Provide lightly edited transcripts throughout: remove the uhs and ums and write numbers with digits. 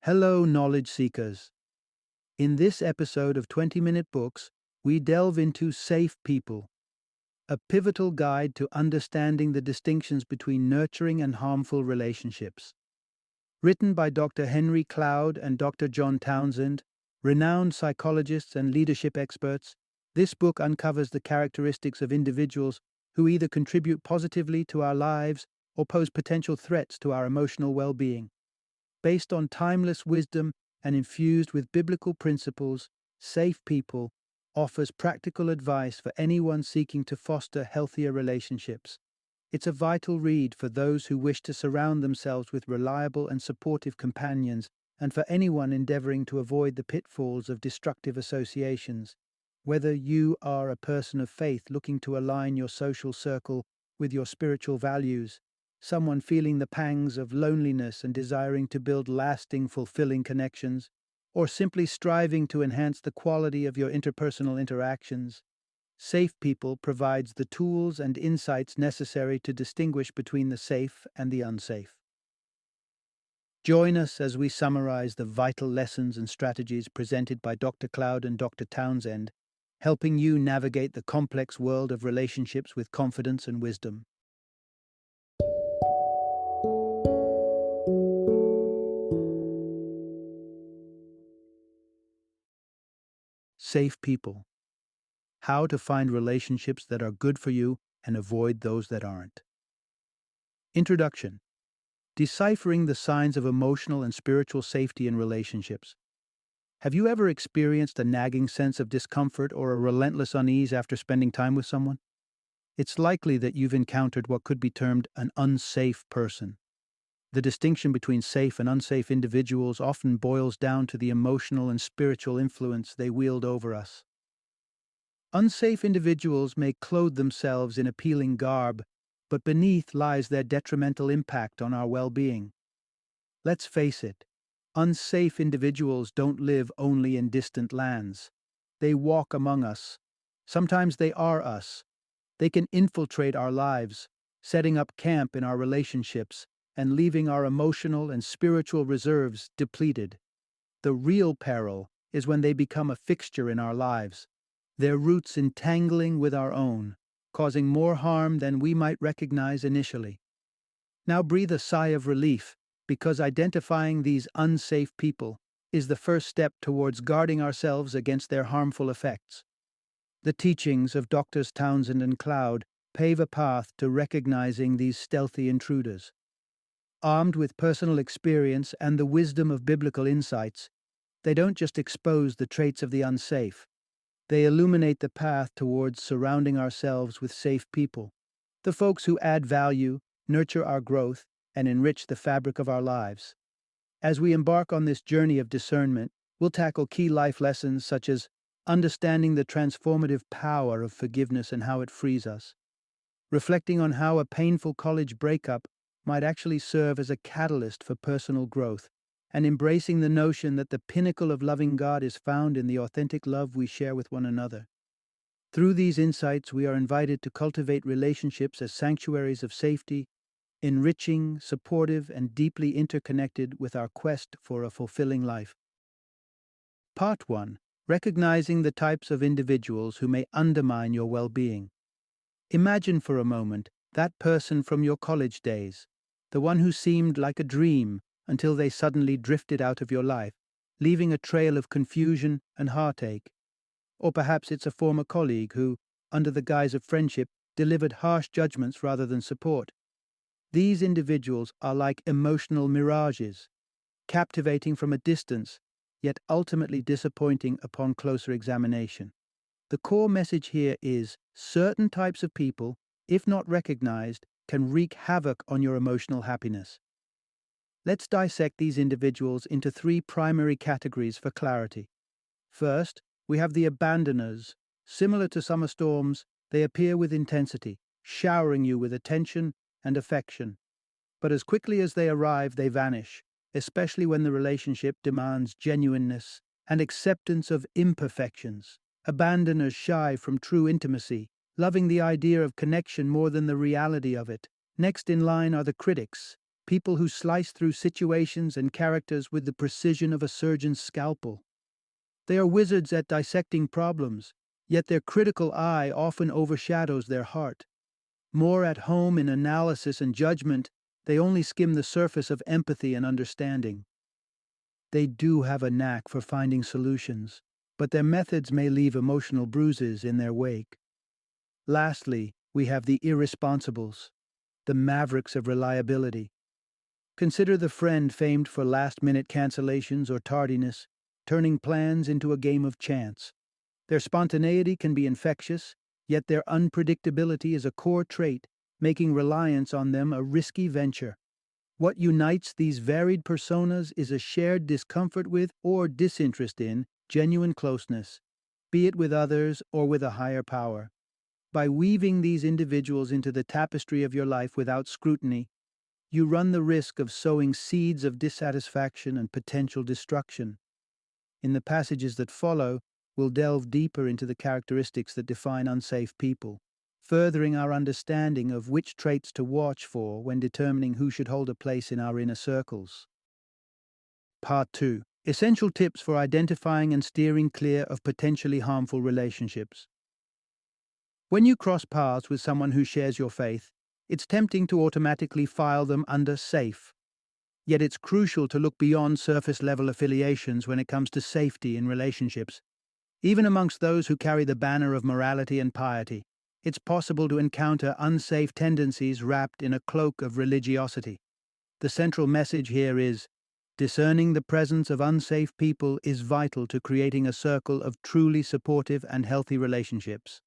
Hello, knowledge seekers. In this episode of 20-Minute Books, we delve into Safe People, a pivotal guide to understanding the distinctions between nurturing and harmful relationships. Written by Dr. Henry Cloud and Dr. John Townsend, renowned psychologists and leadership experts, this book uncovers the characteristics of individuals who either contribute positively to our lives or pose potential threats to our emotional well-being. Based on timeless wisdom and infused with biblical principles, Safe People offers practical advice for anyone seeking to foster healthier relationships. It's a vital read for those who wish to surround themselves with reliable and supportive companions, and for anyone endeavoring to avoid the pitfalls of destructive associations. Whether you are a person of faith looking to align your social circle with your spiritual values, someone feeling the pangs of loneliness and desiring to build lasting, fulfilling connections, or simply striving to enhance the quality of your interpersonal interactions, Safe People provides the tools and insights necessary to distinguish between the safe and the unsafe. Join us as we summarize the vital lessons and strategies presented by Dr. Cloud and Dr. Townsend, helping you navigate the complex world of relationships with confidence and wisdom. Safe People. How to find relationships that are good for you and avoid those that aren't. Introduction. Deciphering the signs of emotional and spiritual safety in relationships. Have you ever experienced a nagging sense of discomfort or a relentless unease after spending time with someone? It's likely that you've encountered what could be termed an unsafe person. The distinction between safe and unsafe individuals often boils down to the emotional and spiritual influence they wield over us. Unsafe individuals may clothe themselves in appealing garb, but beneath lies their detrimental impact on our well-being. Let's face it, unsafe individuals don't live only in distant lands. They walk among us. Sometimes they are us. They can infiltrate our lives, setting up camp in our relationships and leaving our emotional and spiritual reserves depleted. The real peril is when they become a fixture in our lives, their roots entangling with our own, causing more harm than we might recognize initially. Now breathe a sigh of relief, because identifying these unsafe people is the first step towards guarding ourselves against their harmful effects. The teachings of Drs. Townsend and Cloud pave a path to recognizing these stealthy intruders. Armed with personal experience and the wisdom of biblical insights, they don't just expose the traits of the unsafe. They illuminate the path towards surrounding ourselves with safe people, the folks who add value, nurture our growth, and enrich the fabric of our lives. As we embark on this journey of discernment, we'll tackle key life lessons such as understanding the transformative power of forgiveness and how it frees us, reflecting on how a painful college breakup might actually serve as a catalyst for personal growth, and embracing the notion that the pinnacle of loving God is found in the authentic love we share with one another. Through these insights, we are invited to cultivate relationships as sanctuaries of safety, enriching, supportive, and deeply interconnected with our quest for a fulfilling life. Part 1. Recognizing the types of individuals who may undermine your well-being. Imagine for a moment that person from your college days, the one who seemed like a dream until they suddenly drifted out of your life, leaving a trail of confusion and heartache. Or perhaps it's a former colleague who, under the guise of friendship, delivered harsh judgments rather than support. These individuals are like emotional mirages, captivating from a distance, yet ultimately disappointing upon closer examination. The core message here is certain types of people, if not recognized, can wreak havoc on your emotional happiness. Let's dissect these individuals into three primary categories for clarity. First, we have the abandoners. Similar to summer storms, they appear with intensity, showering you with attention and affection. But as quickly as they arrive, they vanish, especially when the relationship demands genuineness and acceptance of imperfections. Abandoners shy from true intimacy, loving the idea of connection more than the reality of it. Next in line are the critics. people who slice through situations and characters with the precision of a surgeon's scalpel. They are wizards at dissecting problems, yet their critical eye often overshadows their heart. More at home in analysis and judgment, they only skim the surface of empathy and understanding. They do have a knack for finding solutions, but their methods may leave emotional bruises in their wake. Lastly, we have the irresponsibles, the mavericks of reliability. Consider the friend famed for last-minute cancellations or tardiness, turning plans into a game of chance. Their spontaneity can be infectious, yet their unpredictability is a core trait, making reliance on them a risky venture. What unites these varied personas is a shared discomfort with or disinterest in genuine closeness, be it with others or with a higher power. By weaving these individuals into the tapestry of your life without scrutiny, you run the risk of sowing seeds of dissatisfaction and potential destruction. In the passages that follow, we'll delve deeper into the characteristics that define unsafe people, furthering our understanding of which traits to watch for when determining who should hold a place in our inner circles. Part 2. Essential tips for identifying and steering clear of potentially harmful relationships. When you cross paths with someone who shares your faith, it's tempting to automatically file them under safe. Yet it's crucial to look beyond surface-level affiliations when it comes to safety in relationships. Even amongst those who carry the banner of morality and piety, it's possible to encounter unsafe tendencies wrapped in a cloak of religiosity. The central message here is, discerning the presence of unsafe people is vital to creating a circle of truly supportive and healthy relationships.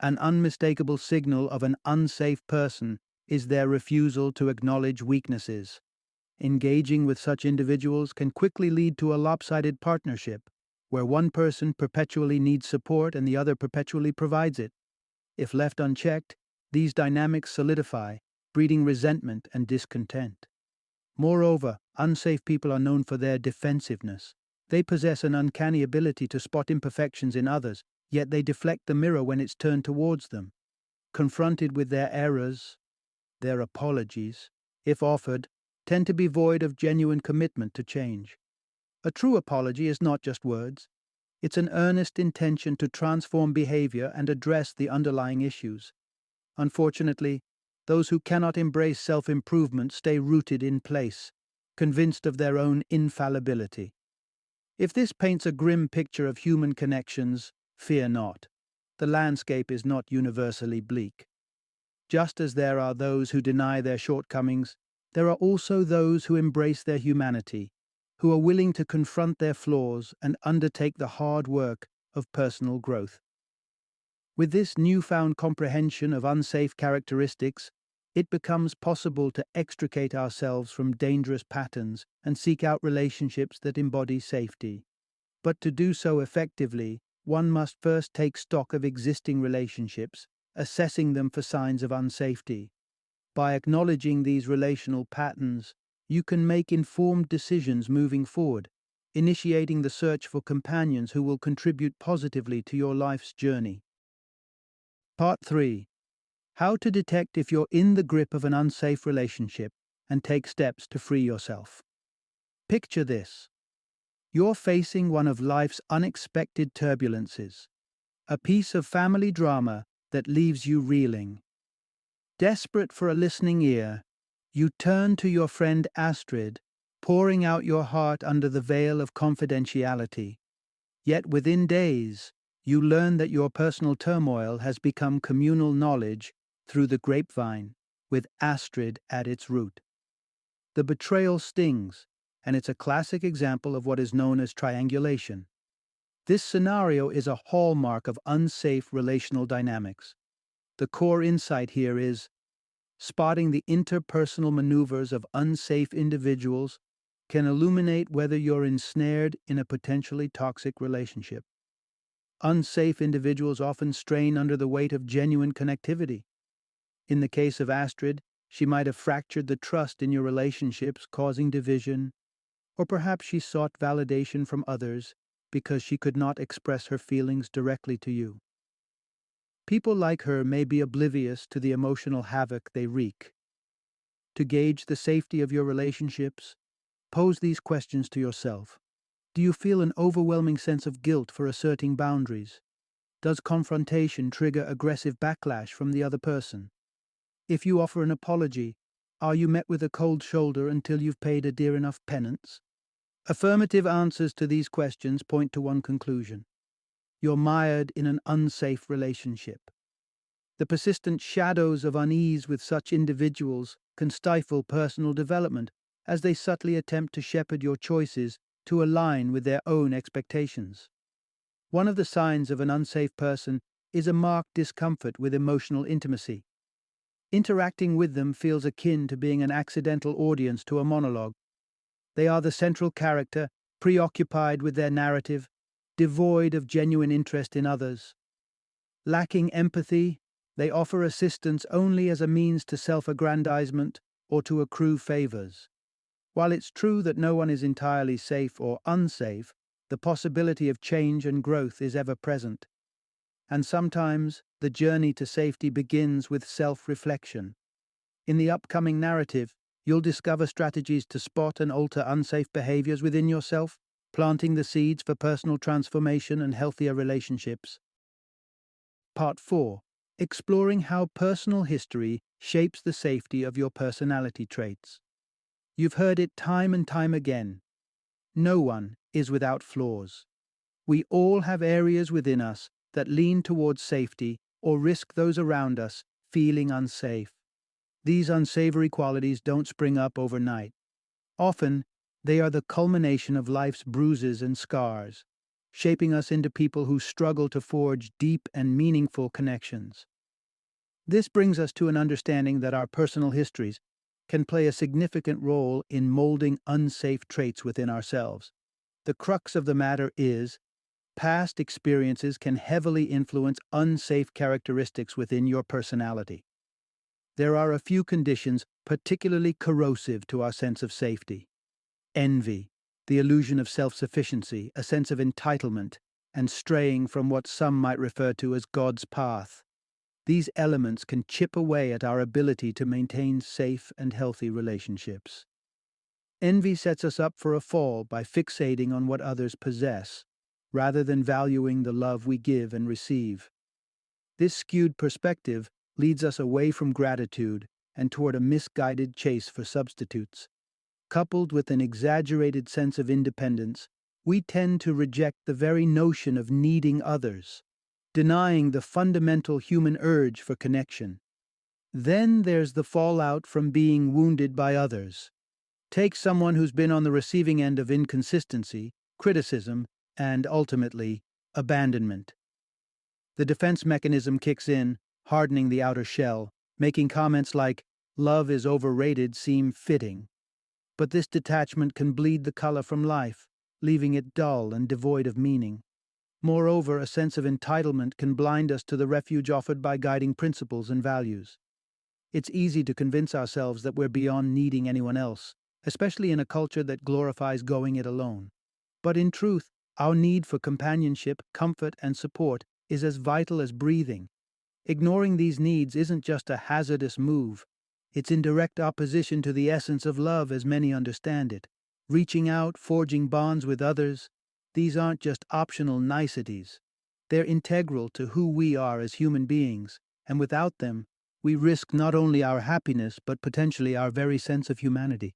An unmistakable signal of an unsafe person is their refusal to acknowledge weaknesses. Engaging with such individuals can quickly lead to a lopsided partnership, where one person perpetually needs support and the other perpetually provides it. If left unchecked, these dynamics solidify, breeding resentment and discontent. Moreover, unsafe people are known for their defensiveness. They possess an uncanny ability to spot imperfections in others, yet they deflect the mirror when it's turned towards them. Confronted with their errors, their apologies, if offered, tend to be void of genuine commitment to change. A true apology is not just words. It's an earnest intention to transform behavior and address the underlying issues. Unfortunately, those who cannot embrace self-improvement stay rooted in place, convinced of their own infallibility. If this paints a grim picture of human connections, fear not. The landscape is not universally bleak. Just as there are those who deny their shortcomings, there are also those who embrace their humanity, who are willing to confront their flaws and undertake the hard work of personal growth. With this newfound comprehension of unsafe characteristics, it becomes possible to extricate ourselves from dangerous patterns and seek out relationships that embody safety. But to do so effectively, one must first take stock of existing relationships, assessing them for signs of unsafety. By acknowledging these relational patterns, you can make informed decisions moving forward, initiating the search for companions who will contribute positively to your life's journey. Part 3. How to detect if you're in the grip of an unsafe relationship and take steps to free yourself. Picture this. You're facing one of life's unexpected turbulences, a piece of family drama that leaves you reeling. Desperate for a listening ear, you turn to your friend Astrid, pouring out your heart under the veil of confidentiality. Yet within days, you learn that your personal turmoil has become communal knowledge through the grapevine, with Astrid at its root. The betrayal stings, and it's a classic example of what is known as triangulation. This scenario is a hallmark of unsafe relational dynamics. The core insight here is, spotting the interpersonal maneuvers of unsafe individuals can illuminate whether you're ensnared in a potentially toxic relationship. Unsafe individuals often strain under the weight of genuine connectivity. In the case of Astrid, she might have fractured the trust in your relationships, causing division, or perhaps she sought validation from others because she could not express her feelings directly to you. People like her may be oblivious to the emotional havoc they wreak. To gauge the safety of your relationships, pose these questions to yourself. Do you feel an overwhelming sense of guilt for asserting boundaries? Does confrontation trigger aggressive backlash from the other person? If you offer an apology, are you met with a cold shoulder until you've paid a dear enough penance? Affirmative answers to these questions point to one conclusion. You're mired in an unsafe relationship. The persistent shadows of unease with such individuals can stifle personal development as they subtly attempt to shepherd your choices to align with their own expectations. One of the signs of an unsafe person is a marked discomfort with emotional intimacy. Interacting with them feels akin to being an accidental audience to a monologue. They are the central character, preoccupied with their narrative, devoid of genuine interest in others. Lacking empathy, they offer assistance only as a means to self-aggrandizement or to accrue favors. While it's true that no one is entirely safe or unsafe, the possibility of change and growth is ever present. And sometimes, the journey to safety begins with self-reflection. In the upcoming narrative, you'll discover strategies to spot and alter unsafe behaviors within yourself, planting the seeds for personal transformation and healthier relationships. Part 4. Exploring how personal history shapes the safety of your personality traits. You've heard it time and time again. No one is without flaws. We all have areas within us that lean towards safety or risk those around us feeling unsafe. These unsavory qualities don't spring up overnight. Often, they are the culmination of life's bruises and scars, shaping us into people who struggle to forge deep and meaningful connections. This brings us to an understanding that our personal histories can play a significant role in molding unsafe traits within ourselves. The crux of the matter is, past experiences can heavily influence unsafe characteristics within your personality. There are a few conditions particularly corrosive to our sense of safety. Envy, the illusion of self-sufficiency, a sense of entitlement, and straying from what some might refer to as God's path. These elements can chip away at our ability to maintain safe and healthy relationships. Envy sets us up for a fall by fixating on what others possess, rather than valuing the love we give and receive. This skewed perspective leads us away from gratitude and toward a misguided chase for substitutes. Coupled with an exaggerated sense of independence, we tend to reject the very notion of needing others, denying the fundamental human urge for connection. Then there's the fallout from being wounded by others. Take someone who's been on the receiving end of inconsistency, criticism, and ultimately, abandonment. The defense mechanism kicks in, hardening the outer shell, making comments like, "Love is overrated" seem fitting. But this detachment can bleed the color from life, leaving it dull and devoid of meaning. Moreover, a sense of entitlement can blind us to the refuge offered by guiding principles and values. It's easy to convince ourselves that we're beyond needing anyone else, especially in a culture that glorifies going it alone. But in truth, our need for companionship, comfort, and support is as vital as breathing. Ignoring these needs isn't just a hazardous move. It's in direct opposition to the essence of love as many understand it. Reaching out, forging bonds with others, these aren't just optional niceties. They're integral to who we are as human beings, and without them, we risk not only our happiness but potentially our very sense of humanity.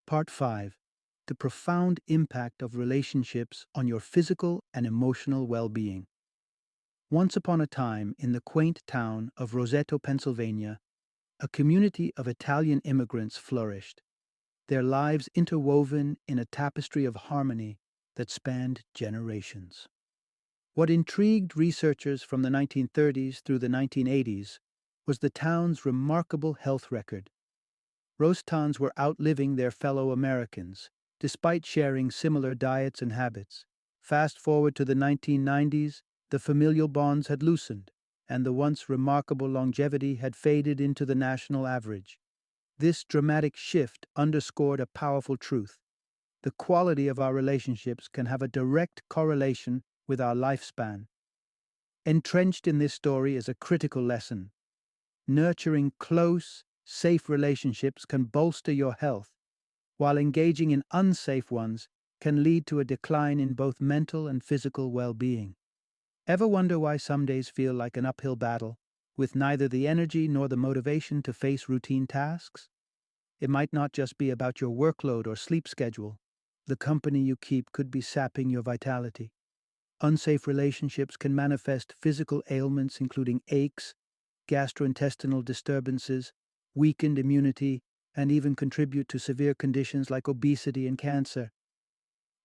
Part 5. The profound impact of relationships on your physical and emotional well-being. Once upon a time, in the quaint town of Roseto, Pennsylvania, a community of Italian immigrants flourished, their lives interwoven in a tapestry of harmony that spanned generations. What intrigued researchers from the 1930s through the 1980s was the town's remarkable health record. Rostans were outliving their fellow Americans, despite sharing similar diets and habits. Fast forward to the 1990s, the familial bonds had loosened, and the once remarkable longevity had faded into the national average. This dramatic shift underscored a powerful truth. The quality of our relationships can have a direct correlation with our lifespan. Entrenched in this story is a critical lesson. Nurturing close, Safe relationships can bolster your health, while engaging in unsafe ones can lead to a decline in both mental and physical well-being. Ever wonder why some days feel like an uphill battle, with neither the energy nor the motivation to face routine tasks? It might not just be about your workload or sleep schedule. The company you keep could be sapping your vitality. Unsafe relationships can manifest physical ailments including aches, gastrointestinal disturbances, weakened immunity, and even contribute to severe conditions like obesity and cancer,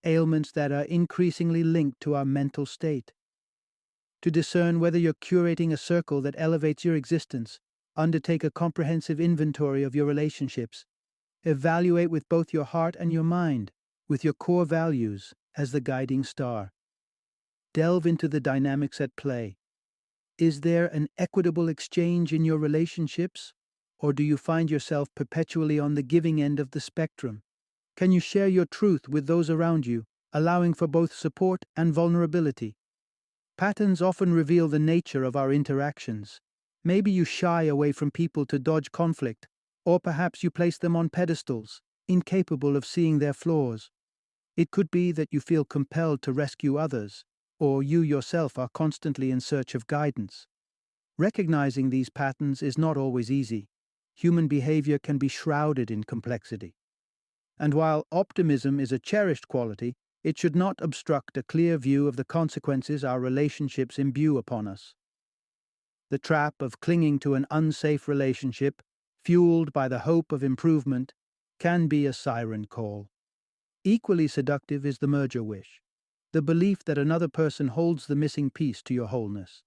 ailments that are increasingly linked to our mental state. To discern whether you're curating a circle that elevates your existence, undertake a comprehensive inventory of your relationships. Evaluate with both your heart and your mind, with your core values as the guiding star. Delve into the dynamics at play. Is there an equitable exchange in your relationships, or do you find yourself perpetually on the giving end of the spectrum? Can you share your truth with those around you, allowing for both support and vulnerability? Patterns often reveal the nature of our interactions. Maybe you shy away from people to dodge conflict, or perhaps you place them on pedestals, incapable of seeing their flaws. It could be that you feel compelled to rescue others, or you yourself are constantly in search of guidance. Recognizing these patterns is not always easy. Human behavior can be shrouded in complexity. And while optimism is a cherished quality, it should not obstruct a clear view of the consequences our relationships imbue upon us. The trap of clinging to an unsafe relationship, fueled by the hope of improvement, can be a siren call. Equally seductive is the merger wish, the belief that another person holds the missing piece to your wholeness.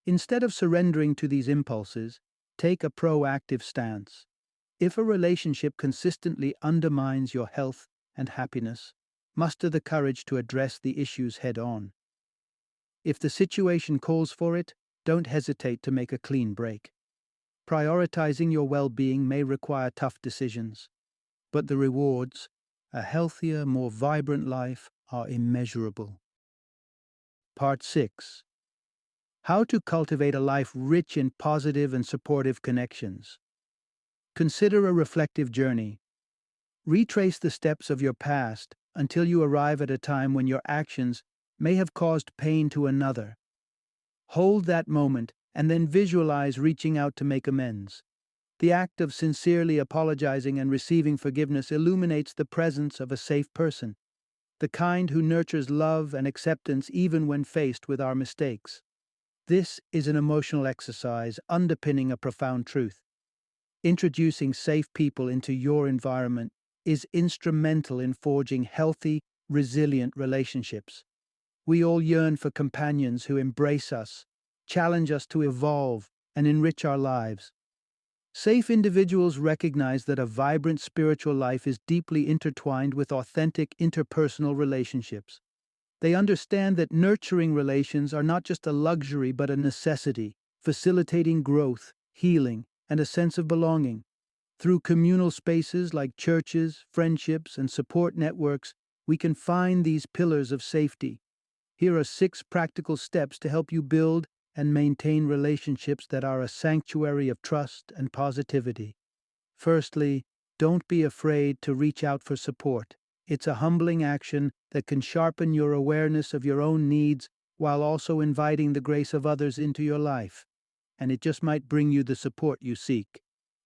Instead of surrendering to these impulses, take a proactive stance. If a relationship consistently undermines your health and happiness, muster the courage to address the issues head on. If the situation calls for it, don't hesitate to make a clean break. Prioritizing your well-being may require tough decisions, but the rewards, a healthier, more vibrant life, are immeasurable. Part 6. How to cultivate a life rich in positive and supportive connections. Consider a reflective journey. Retrace the steps of your past until you arrive at a time when your actions may have caused pain to another. Hold that moment and then visualize reaching out to make amends. The act of sincerely apologizing and receiving forgiveness illuminates the presence of a safe person, the kind who nurtures love and acceptance even when faced with our mistakes. This is an emotional exercise underpinning a profound truth. Introducing safe people into your environment is instrumental in forging healthy, resilient relationships. We all yearn for companions who embrace us, challenge us to evolve, and enrich our lives. Safe individuals recognize that a vibrant spiritual life is deeply intertwined with authentic interpersonal relationships. They understand that nurturing relations are not just a luxury but a necessity, facilitating growth, healing, and a sense of belonging. Through communal spaces like churches, friendships, and support networks, we can find these pillars of safety. Here are 6 practical steps to help you build and maintain relationships that are a sanctuary of trust and positivity. Firstly, don't be afraid to reach out for support. It's a humbling action that can sharpen your awareness of your own needs while also inviting the grace of others into your life. And it just might bring you the support you seek.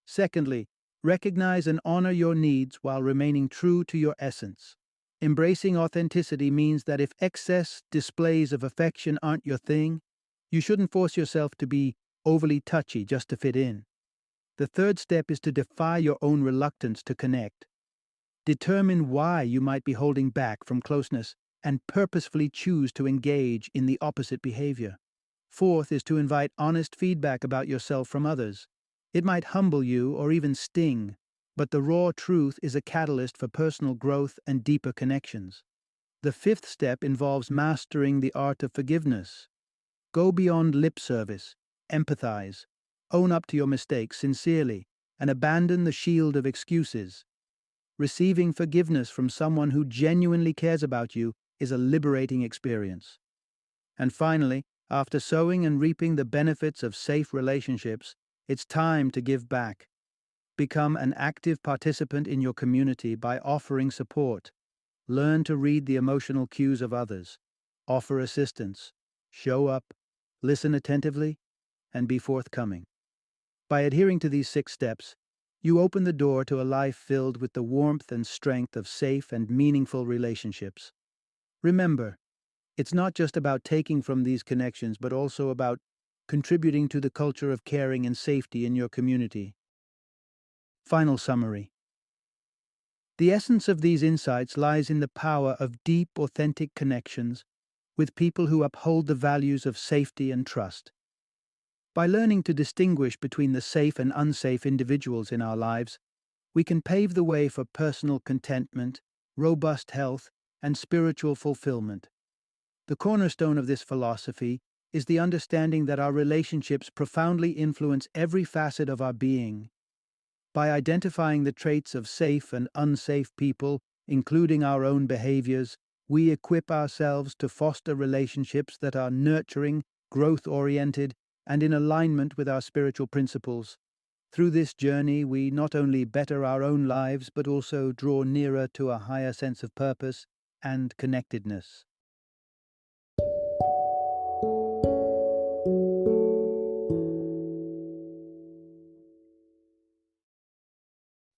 Secondly, recognize and honor your needs while remaining true to your essence. Embracing authenticity means that if excess displays of affection aren't your thing, you shouldn't force yourself to be overly touchy just to fit in. The third step is to defy your own reluctance to connect. Determine why you might be holding back from closeness and purposefully choose to engage in the opposite behavior. Fourth is to invite honest feedback about yourself from others. It might humble you or even sting, but the raw truth is a catalyst for personal growth and deeper connections. The fifth step involves mastering the art of forgiveness. Go beyond lip service, empathize, own up to your mistakes sincerely, and abandon the shield of excuses. Receiving forgiveness from someone who genuinely cares about you is a liberating experience. And finally, after sowing and reaping the benefits of safe relationships, it's time to give back. Become an active participant in your community by offering support. Learn to read the emotional cues of others. Offer assistance. Show up. Listen attentively, and be forthcoming. By adhering to these 6 steps, you open the door to a life filled with the warmth and strength of safe and meaningful relationships. Remember, it's not just about taking from these connections, but also about contributing to the culture of caring and safety in your community. Final summary. The essence of these insights lies in the power of deep, authentic connections with people who uphold the values of safety and trust. By learning to distinguish between the safe and unsafe individuals in our lives, we can pave the way for personal contentment, robust health, and spiritual fulfillment. The cornerstone of this philosophy is the understanding that our relationships profoundly influence every facet of our being. By identifying the traits of safe and unsafe people, including our own behaviors, we equip ourselves to foster relationships that are nurturing, growth-oriented, and in alignment with our spiritual principles. Through this journey, we not only better our own lives, but also draw nearer to a higher sense of purpose and connectedness.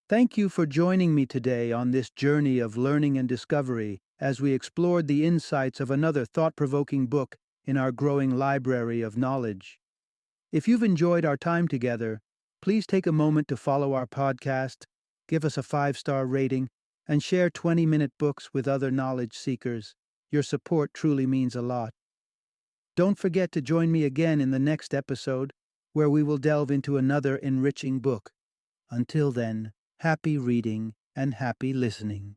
Thank you for joining me today on this journey of learning and discovery as we explored the insights of another thought-provoking book in our growing library of knowledge. If you've enjoyed our time together, please take a moment to follow our podcast, give us a 5-star rating, and share 20-minute books with other knowledge seekers. Your support truly means a lot. Don't forget to join me again in the next episode, where we will delve into another enriching book. Until then, happy reading and happy listening.